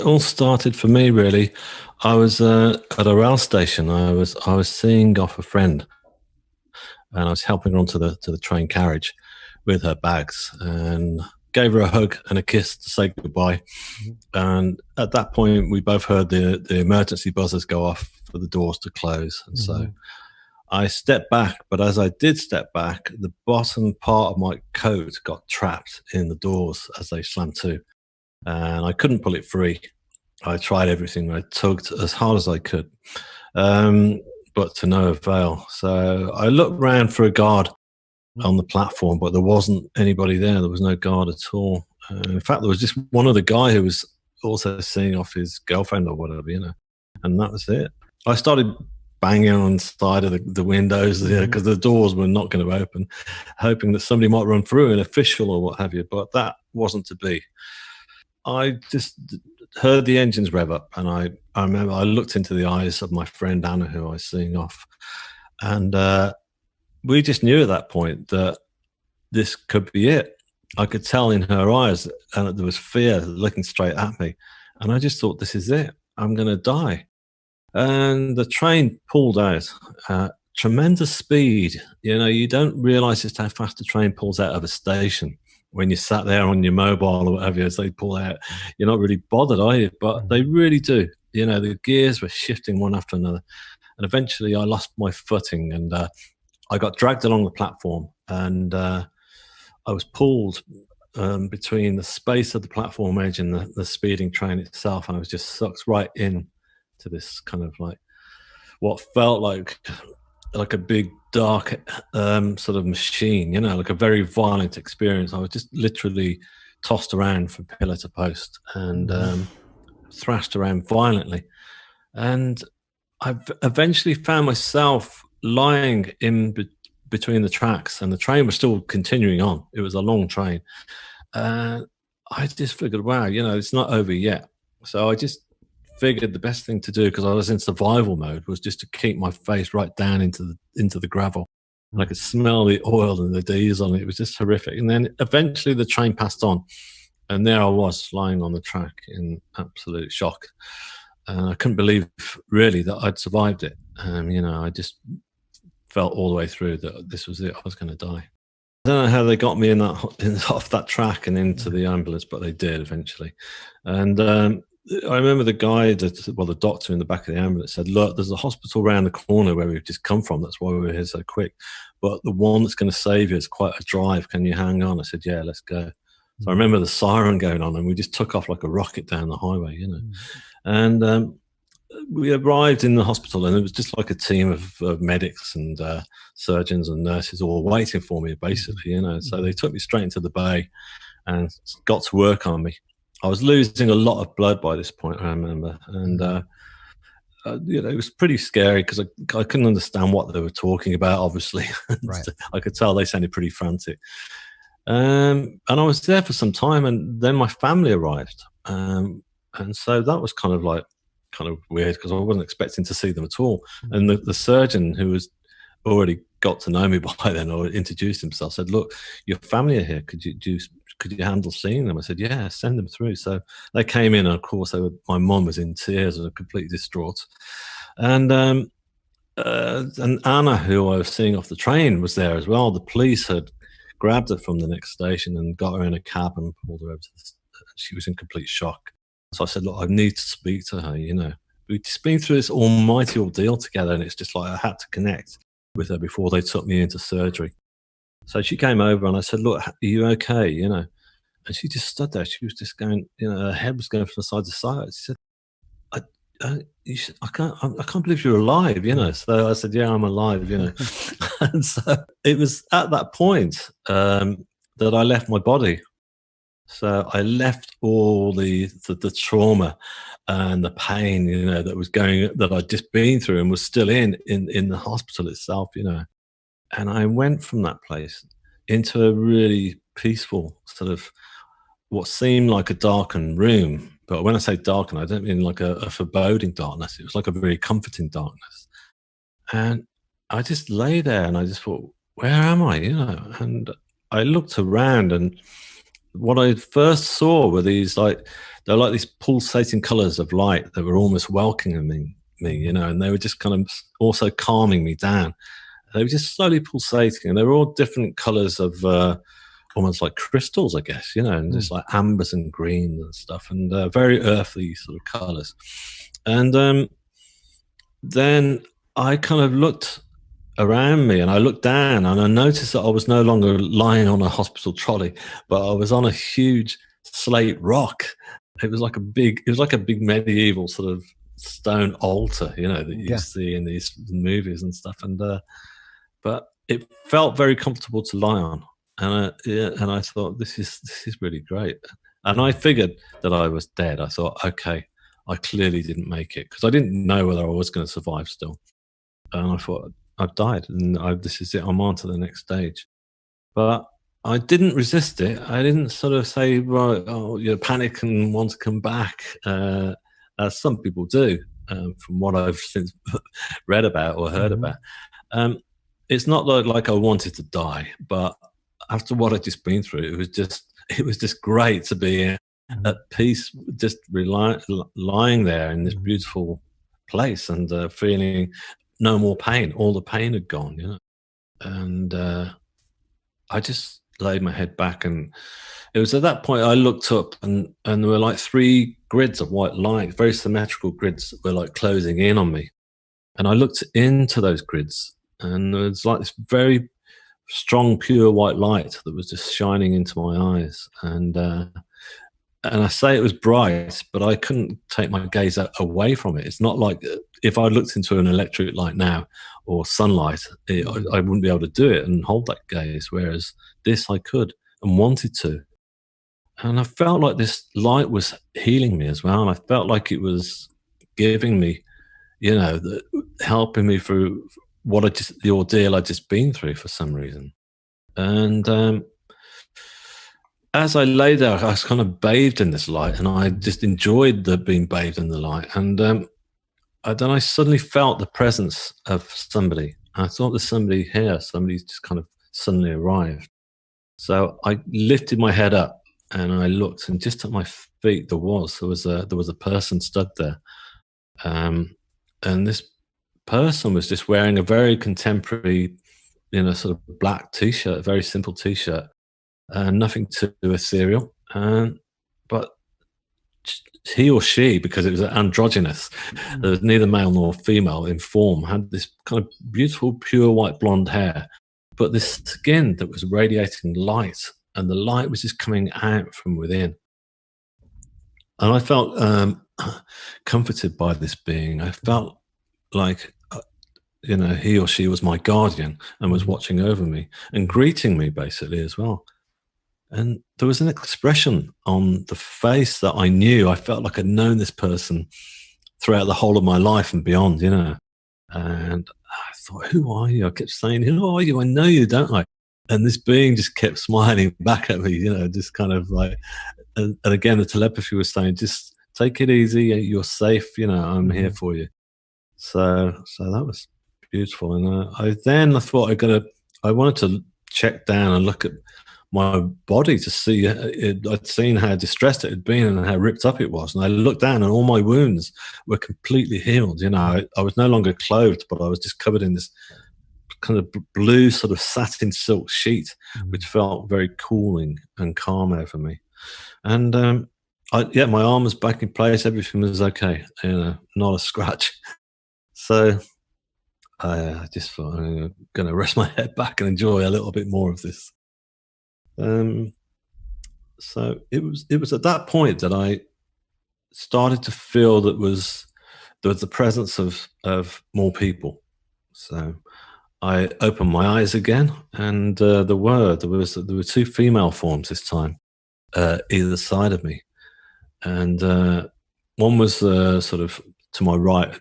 all started for me really. I was at a rail station. I was seeing off a friend, and I was helping her onto the train carriage with her bags, and gave her a hug and a kiss to say goodbye. Mhm. And at that point, we both heard the emergency buzzers go off for the doors to close, and so Mhm. I stepped back. But as I did step back, the bottom part of my coat got trapped in the doors as they slammed to, and I couldn't pull it free. I tried everything. I tugged as hard as I could, um, but to no avail. So I looked round for a guard on the platform, but there wasn't anybody there. There was no guard at all. In fact, there was just one other guy who was also seeing off his girlfriend or whatever, and that was it. I started banging on the side of the windows Mhm. because the doors were not going to open, hoping that somebody might run through, an official or what have you, but that wasn't to be. I just heard the engines rev up, and I remember I looked into the eyes of my friend Anna, who I was seeing off, and we just knew at that point that this could be it. I could tell in her eyes, and there was fear looking straight at me, and I just thought, "This is it. I'm going to die." And the train pulled out at tremendous speed. You don't realize just how fast the train pulls out of a station when you sat there on your mobile or whatever as they pull out. You're not really bothered, are you? But they Mhm. really do. The gears were shifting one after another. And eventually I lost my footing, and I got dragged along the platform, and I was pulled between the space of the platform edge and the speeding train itself. And I was just sucked right in to this kind of like what felt like a big dark sort of machine, like a very violent experience. I was just literally tossed around from pillar to post, and Mhm. thrashed around violently. And I eventually found myself lying between the tracks, and the train was still continuing on. It was a long train. uh, I just figured, wow, it's not over yet. So I just figured the best thing to do, because I was in survival mode, was just to keep my face right down into the gravel. And I Mhm. could smell the oil and the diesel, and it was just horrific. And then eventually the train passed on, and there I was lying on the track in absolute shock. And I couldn't believe really that I'd survived it. I just felt all the way through that this was it. I was going to die. I don't know how they got me off that track and into Mhm. the ambulance, but they did eventually. And I remember the doctor in the back of the ambulance said, "Look, there's a hospital around the corner where we've just come from. That's why we're here so quick. But the one that's going to save you is quite a drive. Can you hang on?" I said, "Yeah, let's go." So I Mhm. remember the siren going on, and we just took off like a rocket down the highway. Mhm. And we arrived in the hospital, and it was just like a team of medics and surgeons and nurses all waiting for me, Mhm. basically. So they Mhm. took me straight into the bay and got to work on me. I was losing a lot of blood by this point, I remember, and Mhm. it was pretty scary because I couldn't understand what they were talking about, obviously. And Right. I could tell they sounded pretty frantic. And I was there for some time, and then my family arrived. And so that was kind of weird, because I wasn't expecting to see them at all. And Mhm. the surgeon, who was already got to know me by then or introduced himself, said, "Look, your family are here. Could you handle seeing them?" I said, "Yeah, send them through." So they came in, and of course, my mum was in tears and completely distraught. And Anna, who I was seeing off the train, was there as well. The police had grabbed her from the next station and got her in a cab and pulled her over to the. She was in complete shock. So I said, "Look, I need to speak to her. We've just been through this almighty ordeal together, and it's just like I had to connect with her before they took me into surgery." So she came over, and I said, "Look, are you okay?" And she just stood there. She was just going, her head was going from side to side. She said, I, I can't believe you're alive. Mhm. So I said, "Yeah, I'm alive." And so it was at that point that I left my body. So I left all the trauma and the pain, that I'd just been through and was still in the hospital itself. And I went from that place into a really peaceful sort of what seemed like a darkened room. But when I say darkened, I don't mean like a foreboding darkness. It was like a very comforting darkness. And I just lay there, and I just thought, where am I? And I looked around, and what I first saw were these like they were like these pulsating colours of light that were almost welcoming me, you know, and they were just kind of also calming me down. They were just slowly pulsating, and they were all different colours of almost like crystals, I guess, you know, and just like ambers and greens and stuff, and very earthy sort of colours. And then I kind of looked around me and I looked down and I noticed that I was no longer lying on a hospital trolley, but I was on a huge slate rock. It was like a big medieval sort of stone altar, you know, that you Yeah. see in these movies and stuff. And but it felt very comfortable to lie on, and yeah, and I thought this is really great. And I figured that I was dead. I thought, okay, I clearly didn't make it because I didn't know whether I was going to survive still. And I thought, I've died, and this is it. I'm on to the next stage. But I didn't resist it. I didn't sort of say, right, oh, you know, panic and want to come back, as some people do, from what I've since read about or heard Hmm. about. Um, it's not like I wanted to die, but after what I'd just been through, it was just great to be Hmm. at peace, just lying there in this Hmm. beautiful place and feeling no more pain. All the pain had gone, you know. And I just laid my head back, and it was at that point I looked up, and there were like three grids of white light, very symmetrical grids that were like closing in on me. And I looked into those grids, and there was like this very strong, pure white light that was just shining into my eyes. And I say it was bright, but I couldn't take my gaze away from it. It's not like if I looked into an electric light now or sunlight, I wouldn't be able to do it and hold that gaze. Whereas this, I could and wanted to. And I felt like this light was healing me as well. And I felt like it was giving me, you know, helping me through the ordeal I'd just been through for some reason. And as I lay there, I was kind of bathed in this light, and I just enjoyed the being bathed in the light. And then I suddenly felt the presence of somebody. I thought there's somebody here. Somebody just kind of suddenly arrived. So I lifted my head up and I looked, and just at my feet there was a person stood there, um, and this person was just wearing a very contemporary, you know, sort of black t-shirt, a very simple t-shirt, nothing too ethereal. But he or she, because it was androgynous, there was neither male nor female in form, had this kind of beautiful, pure white blonde hair, but this skin that was radiating light, and the light was just coming out from within. And I felt comforted by this being. I felt like, you know, he or she was my guardian and was Hmm. watching over me and greeting me basically as well. And there was an expression on the face that I knew. I felt like I'd known this person throughout the whole of my life and beyond, you know. And I thought, who are you? I kept saying, who are you? I know you, don't I? And this being just kept smiling back at me, you know, just kind of like, and again, the telepathy was saying, just take it easy. You're safe. You know, I'm here Hmm. for you. So that was beautiful. And I thought I wanted to check down and look at my body to see I'd seen how distressed it had been and how ripped up it was. And I looked down, and all my wounds were completely healed. You know, I was no longer clothed, but I was just covered in this kind of blue sort of satin silk sheet, which felt very cooling and calm over me. And yeah, my arm was back in place. Everything was okay. You know, not a scratch. So I just thought I'm going to rest my head back and enjoy a little bit more of this. Um, so it was at that point that I started to feel there was the presence of more people. So I opened my eyes again, and there were two female forms this time, either side of me, and one was sort of to my right,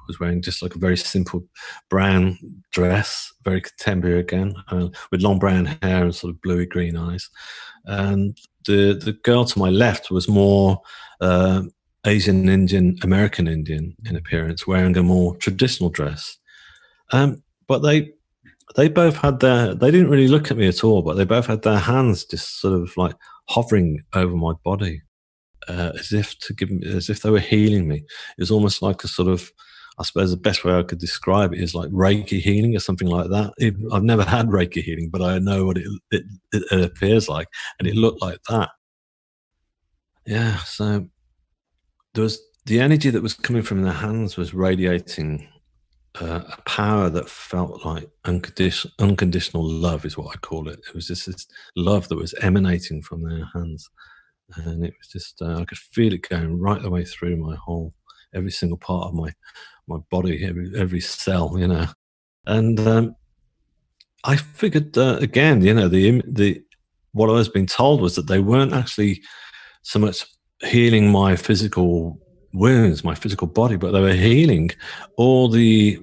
was wearing just like a very simple brown dress, very contemporary again, with long brown hair and sort of bluey green eyes. And the girl to my left was more uh, Asian Indian, American Indian in appearance, wearing a more traditional dress. But they both had they didn't really look at me at all, but they both had their hands just sort of like hovering over my body, as if to give me, as if they were healing me. It was almost like a sort of, I suppose the best way I could describe it is like Reiki healing or something like that. I've never had Reiki healing, but I know what it appears like, and it looked like that. Yeah, so there was the energy that was coming from their hands was radiating a power that felt like unconditional love is what I call it. It was just this love that was emanating from their hands, and it was just I could feel it going right the way through my whole, every single part of my body, every cell, you know. And I figured again, you know, the what I was being told was that they weren't actually so much healing my physical wounds, my physical body, but they were healing all the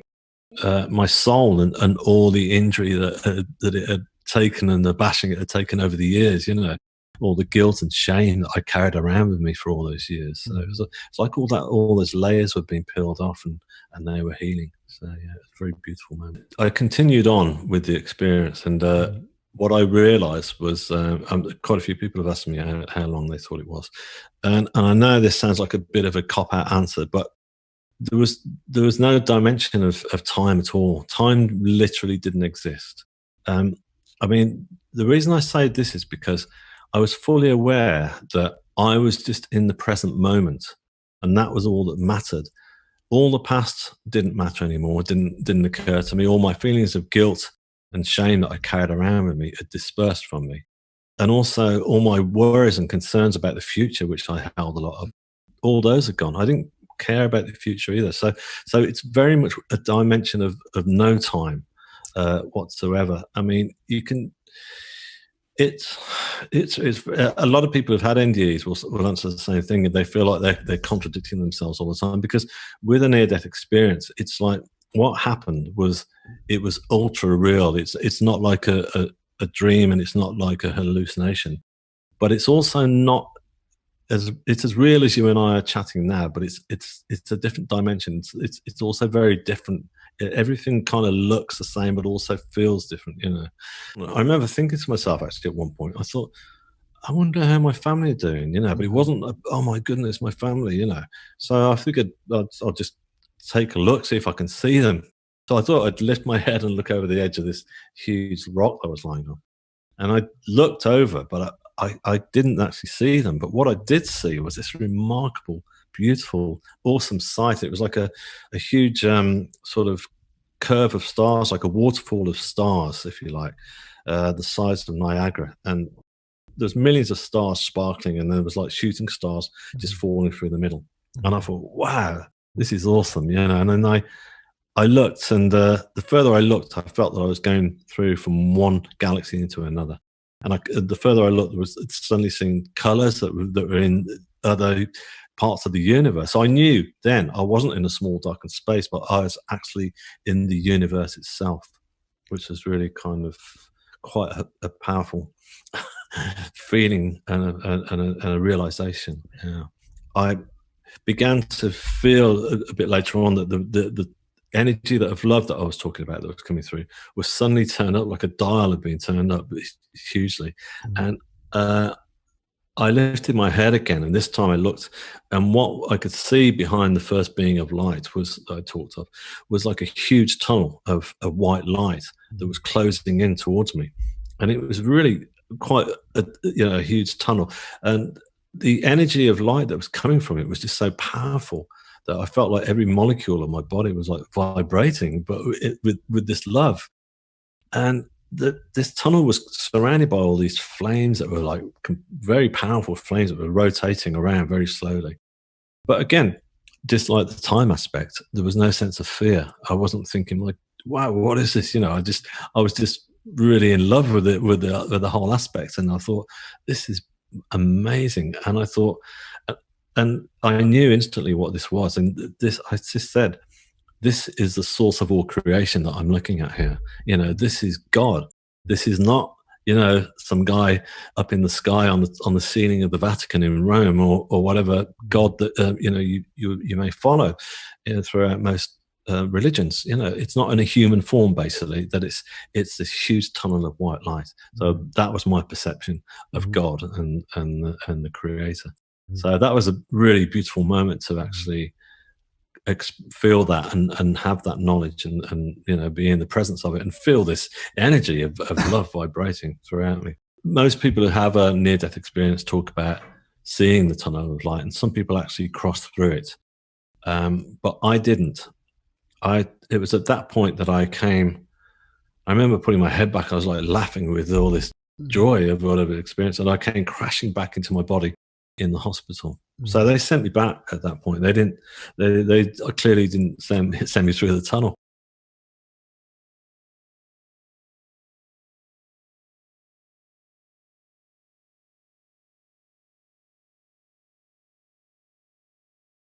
my soul and all the injury that it had taken and the bashing it had taken over the years, you know, all the guilt and shame that I carried around with me for all those years. So it's like all those layers were being peeled off and they were healing. So yeah, it's a very beautiful moment. I continued on with the experience, and what I realised was quite a few people have asked me how long they thought it was, and I know this sounds like a bit of a cop out answer, but there was no dimension of time at all. Time literally didn't exist. Um, I mean, the reason I say this is because I was fully aware that I was just in the present moment, and that was all that mattered. All the past didn't matter anymore. Didn't occur to me. All my feelings of guilt and shame that I carried around with me had dispersed from me, and also all my worries and concerns about the future, which I held a lot of. All those are gone. I didn't care about the future either. So it's very much a dimension of no time whatsoever. I mean, you can. It's a lot of people who've had NDEs will answer the same thing, and they feel like they're contradicting themselves all the time, because with a near death experience, it's like what happened was it was ultra real. It's not like a dream, and it's not like a hallucination, but it's also not it's as real as you and I are chatting now, but it's a different dimension. It's also very different. Everything kind of looks the same, but also feels different. You know, I remember thinking to myself actually at one point, I thought, I wonder how my family are doing. You know, but it wasn't. Oh my goodness, my family. You know, so I figured I'll just take a look, see if I can see them. So I thought I'd lift my head and look over the edge of this huge rock that was lying on. And I looked over, but I didn't actually see them. But what I did see was this remarkable, beautiful, awesome sight. It was like a huge sort of curve of stars, like a waterfall of stars, if you like, the size of Niagara. And there's millions of stars sparkling, and there was like shooting stars just falling through the middle. And I thought, wow, this is awesome, you know. And then I looked, and the further I looked, I felt that I was going through from one galaxy into another. And the further I looked, was suddenly seeing colors that were in other parts of the universe. So I knew then I wasn't in a small darkened space, but I was actually in the universe itself, which was really kind of quite a powerful feeling and a realization. Yeah. I began to feel a bit later on that the energy of love that I was talking about that was coming through was suddenly turned up, like a dial had been turned up hugely. And I lifted my head again, and this time I looked, and what I could see behind the first being of light was that I talked of was like a huge tunnel of white light that was closing in towards me, and it was really quite a huge tunnel, and the energy of light that was coming from it was just so powerful that I felt like every molecule of my body was like vibrating, but with this love. And this tunnel was surrounded by all these flames that were like very powerful flames that were rotating around very slowly. But again, just like the time aspect, there was no sense of fear. I wasn't thinking like, wow, what is this? You know, I was just really in love with it, with the whole aspect. And I thought, this is amazing. And I thought, and I knew instantly what this was. And I just said, this is the source of all creation that I'm looking at here. You know, this is God. This is not, you know, some guy up in the sky on the ceiling of the Vatican in Rome, or whatever God that you know you may follow, you know, throughout most religions. You know, it's not in a human form, basically, that it's this huge tunnel of white light. So that was my perception of God and the creator. So that was a really beautiful moment to actually feel that and have that knowledge and you know, be in the presence of it and feel this energy of love vibrating throughout me. Most people who have a near-death experience talk about seeing the tunnel of light, and some people actually cross through it. But I didn't. It was at that point that I remember putting my head back. I was like laughing with all this joy of what I've experienced, and I came crashing back into my body in the hospital. So they sent me back at that point. They clearly didn't send me through the tunnel.